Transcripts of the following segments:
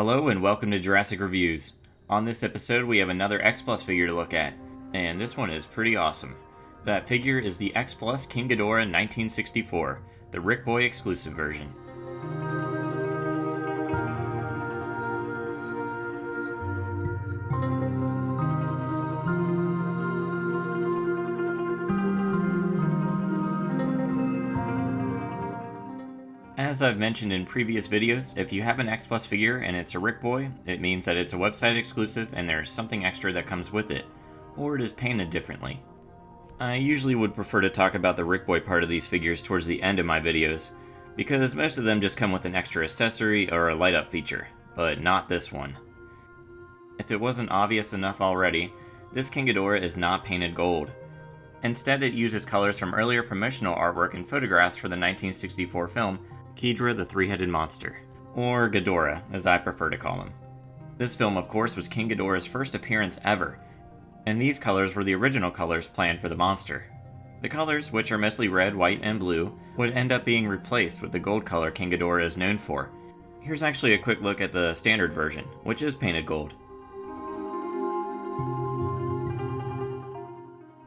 Hello and welcome to Jurassic Reviews. On this episode we have another X-Plus figure to look at, and this one is pretty awesome. That figure is the X-Plus King Ghidorah 1964, the Rick Boy exclusive version. As I've mentioned in previous videos, if you have an X-Plus figure and it's a Rick Boy, it means that it's a website exclusive and there's something extra that comes with it, or it is painted differently. I usually would prefer to talk about the Rick Boy part of these figures towards the end of my videos, because most of them just come with an extra accessory or a light up feature, but not this one. If it wasn't obvious enough already, this King Ghidorah is not painted gold. Instead, it uses colors from earlier promotional artwork and photographs for the 1964 film Ghidorah the Three-Headed Monster, or Ghidorah, as I prefer to call him. This film, of course, was King Ghidorah's first appearance ever, and these colors were the original colors planned for the monster. The colors, which are mostly red, white, and blue, would end up being replaced with the gold color King Ghidorah is known for. Here's actually a quick look at the standard version, which is painted gold.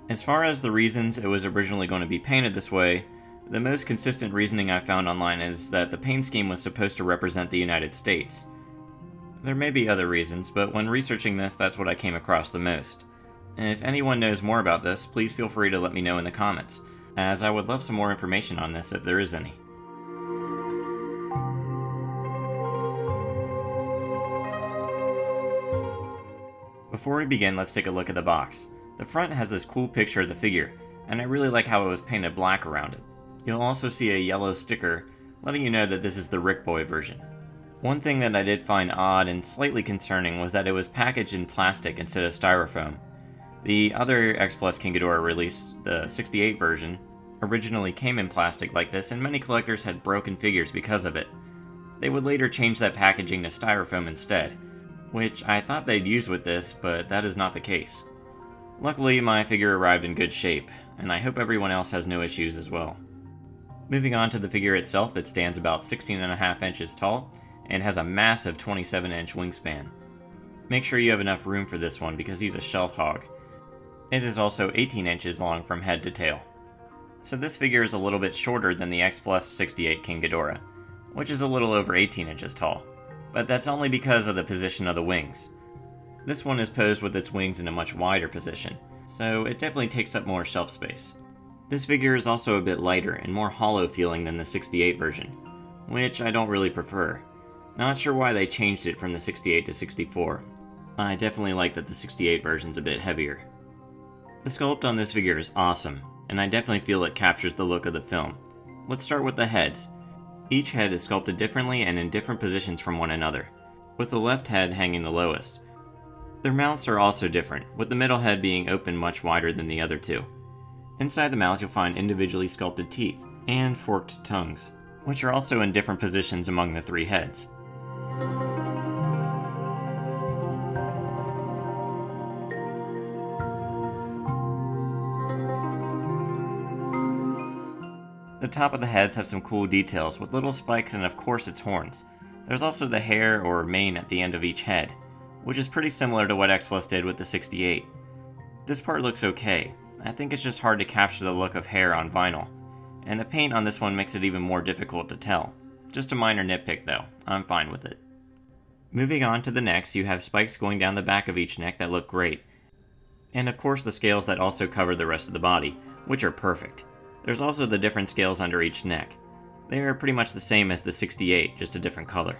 As far as the reasons it was originally going to be painted this way, the most consistent reasoning I found online is that the paint scheme was supposed to represent the United States. There may be other reasons, but when researching this, that's what I came across the most. If anyone knows more about this, please feel free to let me know in the comments, as I would love some more information on this if there is any. Before we begin, let's take a look at the box. The front has this cool picture of the figure, and I really like how it was painted black around it. You'll also see a yellow sticker, letting you know that this is the Rick Boy version. One thing that I did find odd and slightly concerning was that it was packaged in plastic instead of styrofoam. The other X-Plus King Ghidorah release, the 68 version, originally came in plastic like this, and many collectors had broken figures because of it. They would later change that packaging to styrofoam instead, which I thought they'd use with this, but that is not the case. Luckily, my figure arrived in good shape, and I hope everyone else has no issues as well. Moving on to the figure itself, it stands about 16.5 inches tall and has a massive 27-inch wingspan. Make sure you have enough room for this one because he's a shelf hog. It is also 18 inches long from head to tail. So this figure is a little bit shorter than the X-Plus 68 King Ghidorah, which is a little over 18 inches tall, but that's only because of the position of the wings. This one is posed with its wings in a much wider position, so it definitely takes up more shelf space. This figure is also a bit lighter and more hollow feeling than the 68 version, which I don't really prefer. Not sure why they changed it from the 68 to 64. I definitely like that the 68 version's a bit heavier. The sculpt on this figure is awesome, and I definitely feel it captures the look of the film. Let's start with the heads. Each head is sculpted differently and in different positions from one another, with the left head hanging the lowest. Their mouths are also different, with the middle head being open much wider than the other two. Inside the mouths you'll find individually sculpted teeth, and forked tongues, which are also in different positions among the three heads. The top of the heads have some cool details with little spikes and of course its horns. There's also the hair or mane at the end of each head, which is pretty similar to what X-Plus did with the 68. This part looks okay. I think it's just hard to capture the look of hair on vinyl, and the paint on this one makes it even more difficult to tell. Just a minor nitpick though, I'm fine with it. Moving on to the necks, you have spikes going down the back of each neck that look great, and of course the scales that also cover the rest of the body, which are perfect. There's also the different scales under each neck. They are pretty much the same as the 68, just a different color.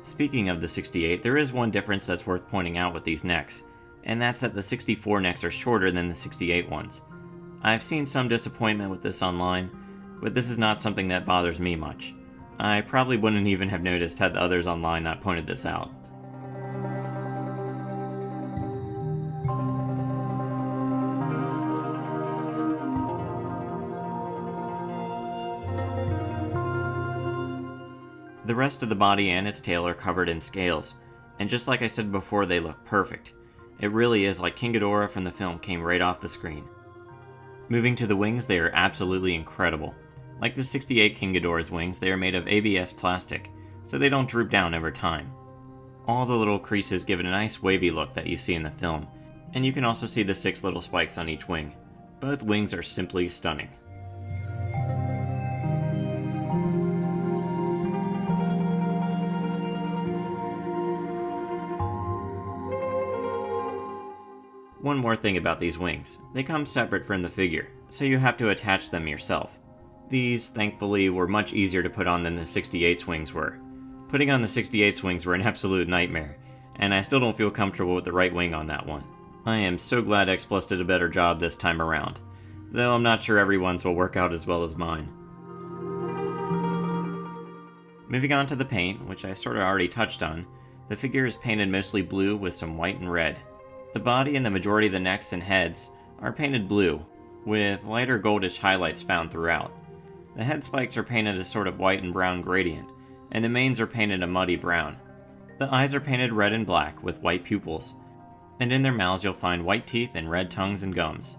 Speaking of the 68, there is one difference that's worth pointing out with these necks, and that's that the 64 necks are shorter than the 68 ones. I've seen some disappointment with this online, but this is not something that bothers me much. I probably wouldn't even have noticed had the others online not pointed this out. The rest of the body and its tail are covered in scales, and just like I said before, they look perfect. It really is like King Ghidorah from the film came right off the screen. Moving to the wings, they are absolutely incredible. Like the 68 King Ghidorah's wings, they are made of ABS plastic, so they don't droop down over time. All the little creases give it a nice wavy look that you see in the film, and you can also see the 6 little spikes on each wing. Both wings are simply stunning. One more thing about these wings, they come separate from the figure, so you have to attach them yourself. These, thankfully, were much easier to put on than the 68's wings were. Putting on the 68's wings were an absolute nightmare, and I still don't feel comfortable with the right wing on that one. I am so glad X-Plus did a better job this time around, though I'm not sure everyone's will work out as well as mine. Moving on to the paint, which I sort of already touched on, the figure is painted mostly blue with some white and red. The body and the majority of the necks and heads are painted blue, with lighter goldish highlights found throughout. The head spikes are painted a sort of white and brown gradient, and the manes are painted a muddy brown. The eyes are painted red and black with white pupils, and in their mouths you'll find white teeth and red tongues and gums.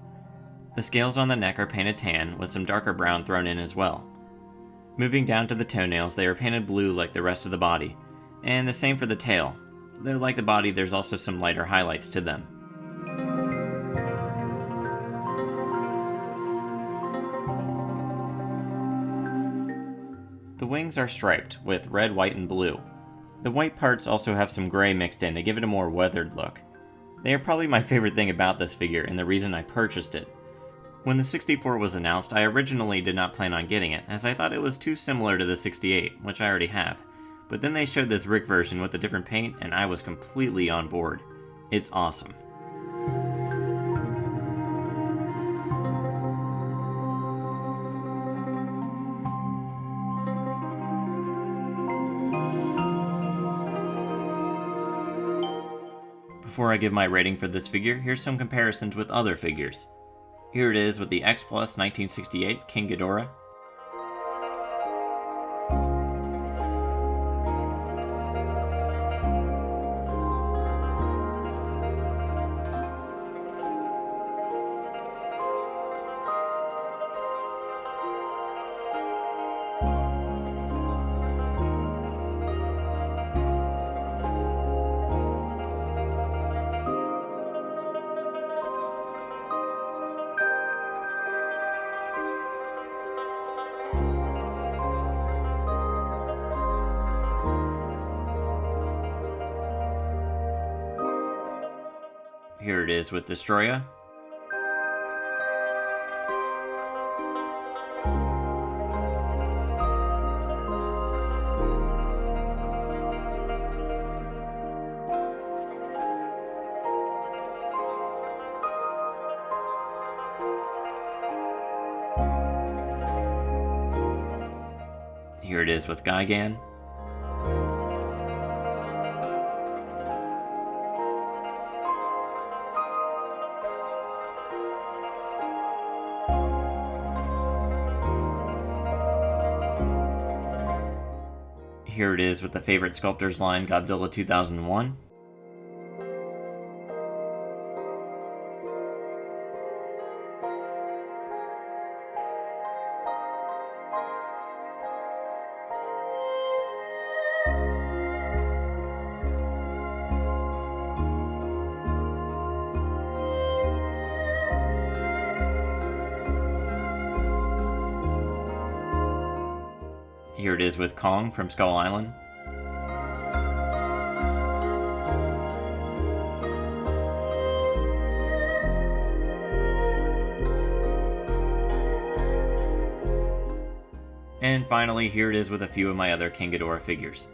The scales on the neck are painted tan with some darker brown thrown in as well. Moving down to the toenails, they are painted blue like the rest of the body, and the same for the tail, though like the body there's also some lighter highlights to them. The wings are striped with red, white, and blue. The white parts also have some gray mixed in to give it a more weathered look. They are probably my favorite thing about this figure and the reason I purchased it. When the 64 was announced, I originally did not plan on getting it, as I thought it was too similar to the 68, which I already have. But then they showed this Rick version with a different paint, and I was completely on board. It's awesome. Before I give my rating for this figure, here's some comparisons with other figures. Here it is with the X-Plus 1968 King Ghidorah. Here it is with Destroya. Here it is with Gigan. Here it is with the favorite sculptors line Godzilla 2001. Here it is with Kong from Skull Island. And finally, here it is with a few of my other King Ghidorah figures.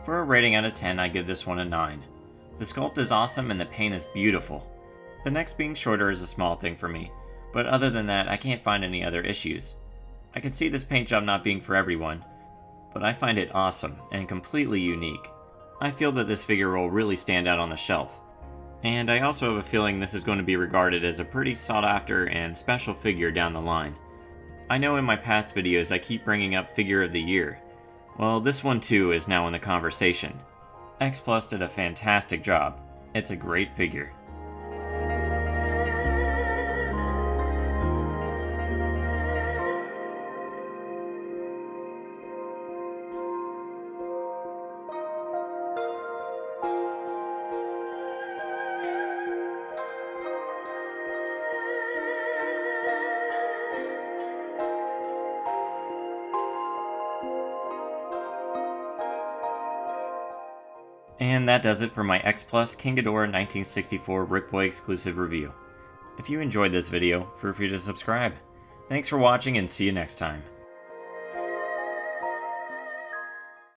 For a rating out of 10, I give this one a 9. The sculpt is awesome and the paint is beautiful. The necks being shorter is a small thing for me, but other than that, I can't find any other issues. I can see this paint job not being for everyone, but I find it awesome and completely unique. I feel that this figure will really stand out on the shelf. And I also have a feeling this is going to be regarded as a pretty sought after and special figure down the line. I know in my past videos I keep bringing up Figure of the Year. Well, this one too is now in the conversation. X-Plus did a fantastic job. It's a great figure. And that does it for my X-Plus King Ghidorah 1964 Rickboy exclusive review. If you enjoyed this video, feel free to subscribe. Thanks for watching and see you next time.